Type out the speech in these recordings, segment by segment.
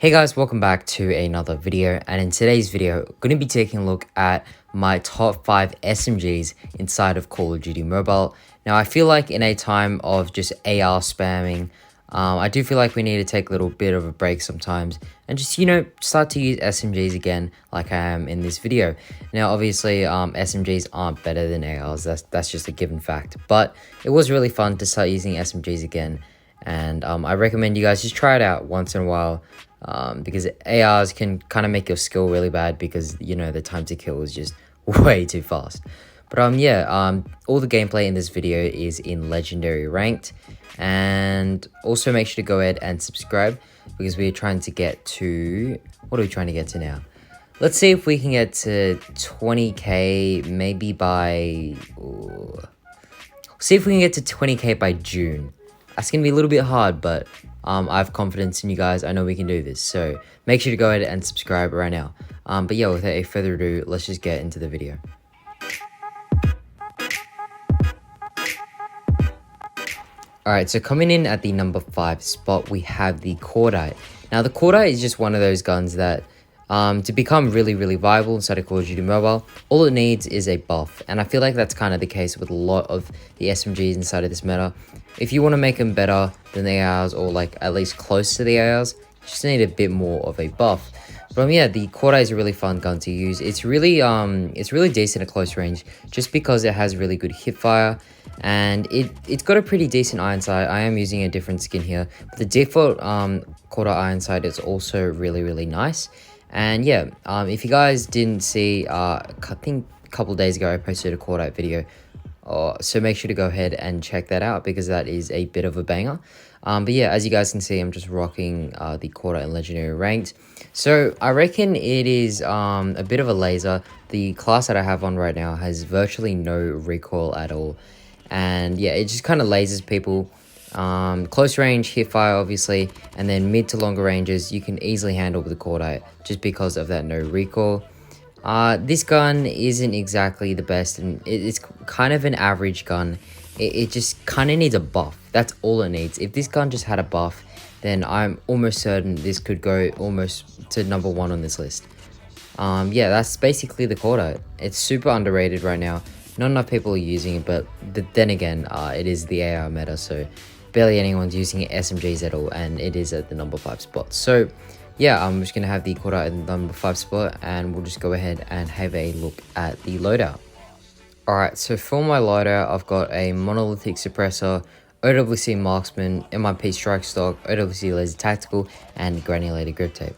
Hey guys, welcome back to another video, and in today's video, I'm going to be taking a look at my top 5 SMGs inside of Call of Duty Mobile. Now, I feel like in a time of just AR spamming, I do feel like we need to take a little bit of a break sometimes and just, start to use SMGs again like I am in this video. Now, obviously, SMGs aren't better than ARs, that's just a given fact, but it was really fun to start using SMGs again, and I recommend you guys just try it out once in a while. Because ARs can kind of make your skill really bad because, the time to kill is just way too fast. But, all the gameplay in this video is in Legendary Ranked. And also make sure to go ahead and subscribe because we're trying to get to... What are we trying to get to now? Let's see if we can get to 20k maybe by... See if we can get to 20k by June. That's going to be a little bit hard, but... I have confidence in you guys. I know we can do this. So make sure to go ahead and subscribe right now. But yeah, without any further ado, let's just get into the video. Alright, so coming in at the number 5 spot, we have the Cordite. Now, the Cordite is just one of those guns that, to become really viable inside of Call of Duty Mobile, all it needs is a buff. And I feel like that's kind of the case with a lot of the SMGs inside of this meta. If you want to make them better than the ARs, or like at least close to the ARs, you just need a bit more of a buff. But yeah, the Cordite is a really fun gun to use. It's really decent at close range, just because it has really good hip fire, and it's got a pretty decent iron sight. I am using a different skin here, but the default Cordite iron sight is also really nice. And yeah, if you guys didn't see, I think a couple of days ago I posted a Cordite video. So make sure to go ahead and check that out because that is a bit of a banger. But yeah, as you guys can see, I'm just rocking the Cordite in Legendary Ranked. So I reckon it is a bit of a laser. The class that I have on right now has virtually no recoil at all. And yeah, it just kind of lasers people. Close range, hip fire obviously, and then mid to longer ranges you can easily handle with the Cordite just because of that no recoil. This gun isn't exactly the best, and it's kind of an average gun. It just kind of needs a buff. That's all it needs. If this gun just had a buff, then I'm almost certain this could go almost to number 1 on this list. Yeah, that's basically the Cordite. It's super underrated right now. Not enough people are using it, but then again, it is the AR meta, so barely anyone's using SMGs at all, and it is at the number 5 spot. So yeah, I'm just going to have the Cordite in the number 5 spot, and we'll just go ahead and have a look at the loadout. Alright, so for my loadout, I've got a Monolithic Suppressor, OWC Marksman, MIP Strike Stock, OWC Laser Tactical, and Granulated Grip Tape.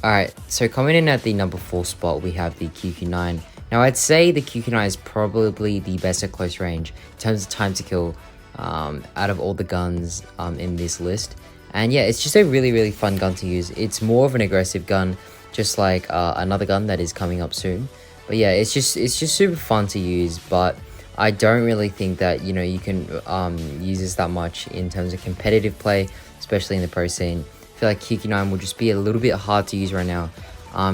Alright, so coming in at the number 4 spot, we have the QQ9. Now, I'd say the QQ9 is probably the best at close range in terms of time to kill out of all the guns in this list. And yeah, it's just a really fun gun to use. It's more of an aggressive gun, just like another gun that is coming up soon. But yeah, it's just super fun to use, but I don't really think that, you can use this that much in terms of competitive play, especially in the pro scene. I feel like QQ9 will just be a little bit hard to use right now.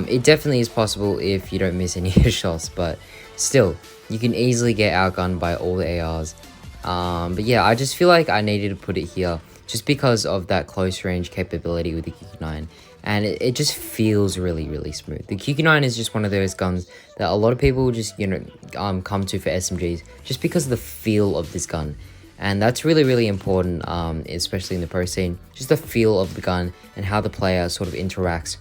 It definitely is possible if you don't miss any shots, but still, you can easily get outgunned by all the ARs. But yeah, I just feel like I needed to put it here just because of that close range capability with the QQ9, and it just feels really smooth. The QQ9 is just one of those guns that a lot of people just come to for SMGs just because of the feel of this gun, and that's really important, especially in the pro scene. Just the feel of the gun and how the player sort of interacts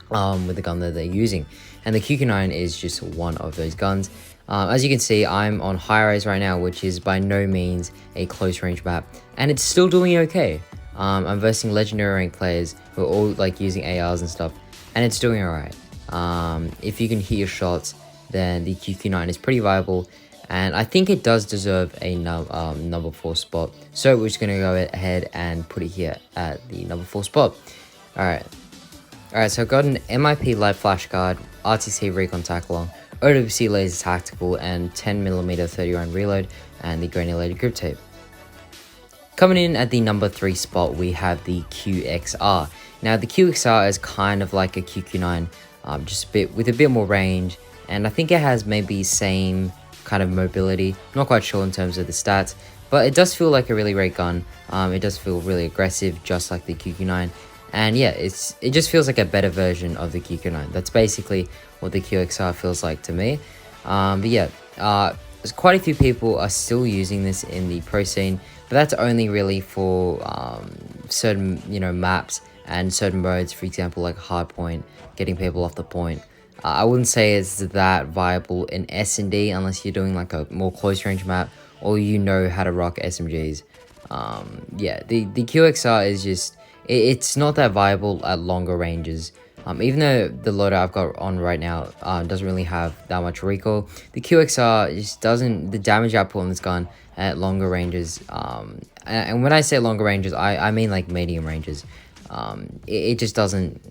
with the gun that they're using, and the QQ9 is just one of those guns. As you can see, I'm on high rise right now, which is by no means a close range map, and it's still doing okay. I'm versing legendary ranked players who are all like using ARs and stuff, and it's doing alright. If you can hit your shots, then the QQ9 is pretty viable, and I think it does deserve a number 4 spot. So we're just gonna go ahead and put it here at the number 4 spot. Alright, so I've got an MIP light flash guard, RTC recon tackle, OWC Laser Tactical, and 10mm 30 round reload, and the Granulated Grip Tape. Coming in at the number 3 spot, we have the QXR. Now, the QXR is kind of like a QQ9, just with a bit more range, and I think it has maybe same kind of mobility. Not quite sure in terms of the stats, but it does feel like a really great gun. It does feel really aggressive, just like the QQ9. And yeah, it just feels like a better version of the QQ9. That's basically what the QXR feels like to me. But yeah, there's quite a few people are still using this in the pro scene, but that's only really for certain maps and certain modes. For example, like hardpoint, getting people off the point. I wouldn't say it's that viable in S&D unless you're doing like a more close range map or you know how to rock SMGs. Yeah, the QXR is just it's not that viable at longer ranges. Even though the loader I've got on right now doesn't really have that much recoil, the QXR just doesn't, the damage output on this gun at longer ranges, and when I say longer ranges, I mean like medium ranges. It just doesn't,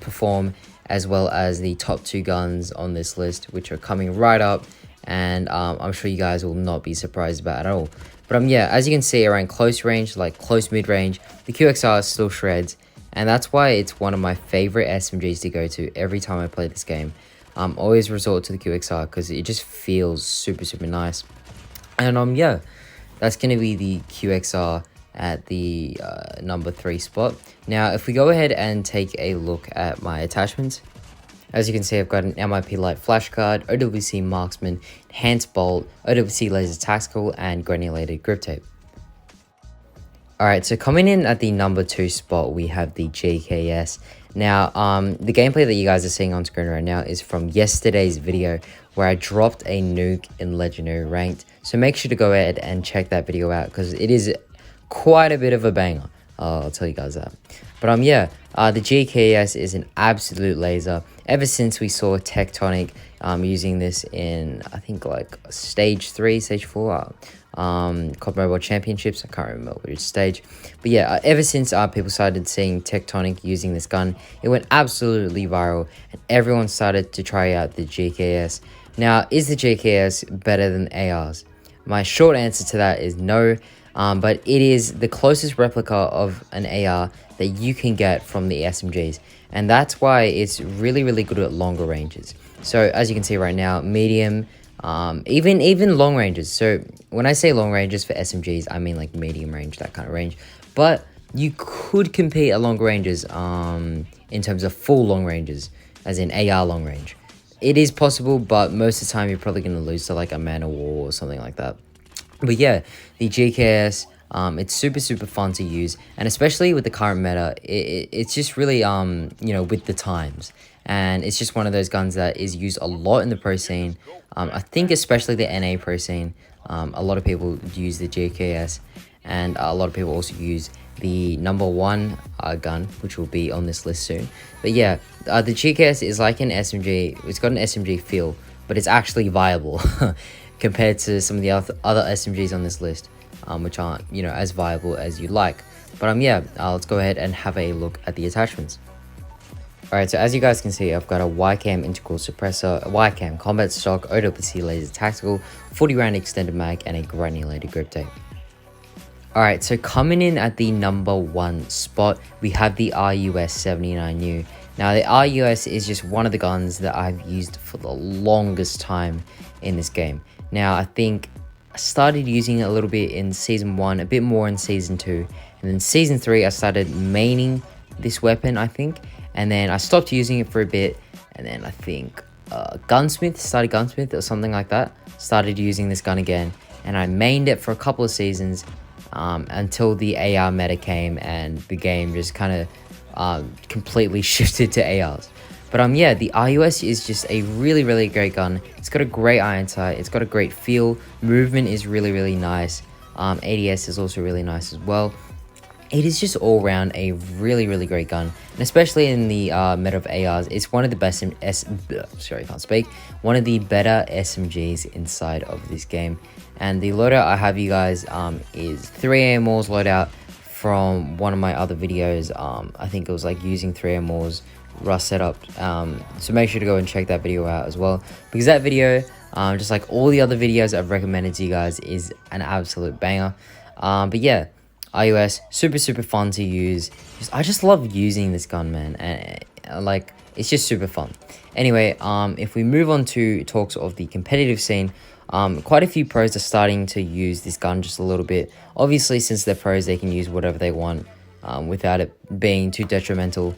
perform as well as the top two guns on this list, which are coming right up, and I'm sure you guys will not be surprised about it at all. But yeah, as you can see, around close range, like close mid range, the QXR still shreds. And that's why it's one of my favorite SMGs to go to every time I play this game. Always resort to the QXR because it just feels super, super nice. And yeah, that's going to be the QXR at the number 3 spot. Now, if we go ahead and take a look at my attachments, as you can see, I've got an MIP Light Flash Card, OWC Marksman, Enhanced Bolt, OWC Laser Tactical, and Granulated Grip Tape. Alright, so coming in at the number 2 spot, we have the GKS. Now, the gameplay that you guys are seeing on screen right now is from yesterday's video where I dropped a nuke in Legendary Ranked. So make sure to go ahead and check that video out because it is quite a bit of a banger. I'll tell you guys that. But yeah, the GKS is an absolute laser. Ever since we saw Tectonic using this in, I think, like stage 3, stage 4, COD Mobile Championships, I can't remember which stage. But yeah, ever since people started seeing Tectonic using this gun, it went absolutely viral, and everyone started to try out the GKS. Now, is the GKS better than ARs? My short answer to that is no. But it is the closest replica of an AR that you can get from the SMGs, and that's why it's really, really good at longer ranges. So as you can see right now, medium, even long ranges. So when I say long ranges for SMGs, I mean like medium range, that kind of range. But you could compete at longer ranges in terms of full long ranges, as in AR long range. It is possible, but most of the time you're probably going to lose to like a Man of War or something like that. But yeah, the GKS, it's super, super fun to use, and especially with the current meta, it's just really, with the times, and it's just one of those guns that is used a lot in the pro scene. I think especially the NA pro scene, a lot of people use the GKS, and a lot of people also use the number 1 gun, which will be on this list soon. But yeah, the GKS is like an SMG. It's got an SMG feel, but it's actually viable compared to some of the other SMGs on this list, which aren't, as viable as you'd like. But yeah, let's go ahead and have a look at the attachments. Alright, so as you guys can see, I've got a YCAM integral suppressor, a YCAM combat stock, OWC laser tactical, 40 round extended mag, and a granulated grip tape. Alright, so coming in at the number 1 spot, we have the RUS-79U. Now, the RUS is just one of the guns that I've used for the longest time in this game. Now, I think I started using it a little bit in Season 1, a bit more in Season 2. And then Season 3, I started maining this weapon, I think. And then I stopped using it for a bit. And then I think Gunsmith or something like that. Started using this gun again. And I mained it for a couple of seasons until the AR meta came and the game just kind of completely shifted to ARs. But yeah, the RUS is just a really, really great gun. It's got a great iron sight. It's got a great feel. Movement is really, really nice. ADS is also really nice as well. It is just all around a really, really great gun. And especially in the meta of ARs, it's one of the best, one of the better SMGs inside of this game. And the loadout I have you guys is 3AMOR's loadout from one of my other videos. I think it was like using 3AMOR's Rust setup, so make sure to go and check that video out as well, because that video, just like all the other videos I've recommended to you guys, is an absolute banger. But yeah, RUS, super, super fun to use. I just love using this gun, man, and like it's just super fun. Anyway, if we move on to talks of the competitive scene, quite a few pros are starting to use this gun just a little bit. Obviously, since they're pros, they can use whatever they want. without it being too detrimental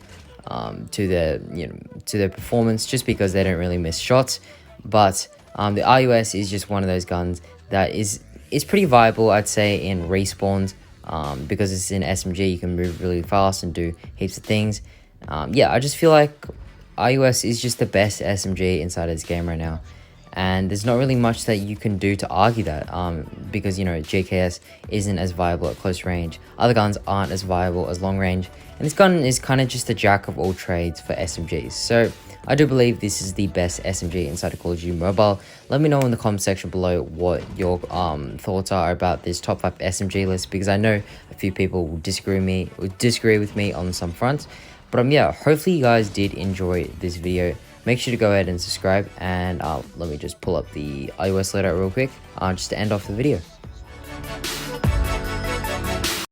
to their to their performance, just because they don't really miss shots. But the RUS is just one of those guns that is pretty viable, I'd say, in respawns, because it's in SMG. You can move really fast and do heaps of things. Yeah, I just feel like RUS is just the best SMG inside of this game right now, and there's not really much that you can do to argue that, because JKS isn't as viable at close range, other guns aren't as viable as long range, and this gun is kind of just a jack of all trades for SMGs. So I do believe this is the best SMG inside of Call of Duty Mobile. Let me know in the comment section below what your thoughts are about this top 5 SMG list, because I know a few people will disagree with me on some fronts. But yeah, hopefully you guys did enjoy this video. Make sure to go ahead and subscribe, and let me just pull up the iOS loadout real quick just to end off the video.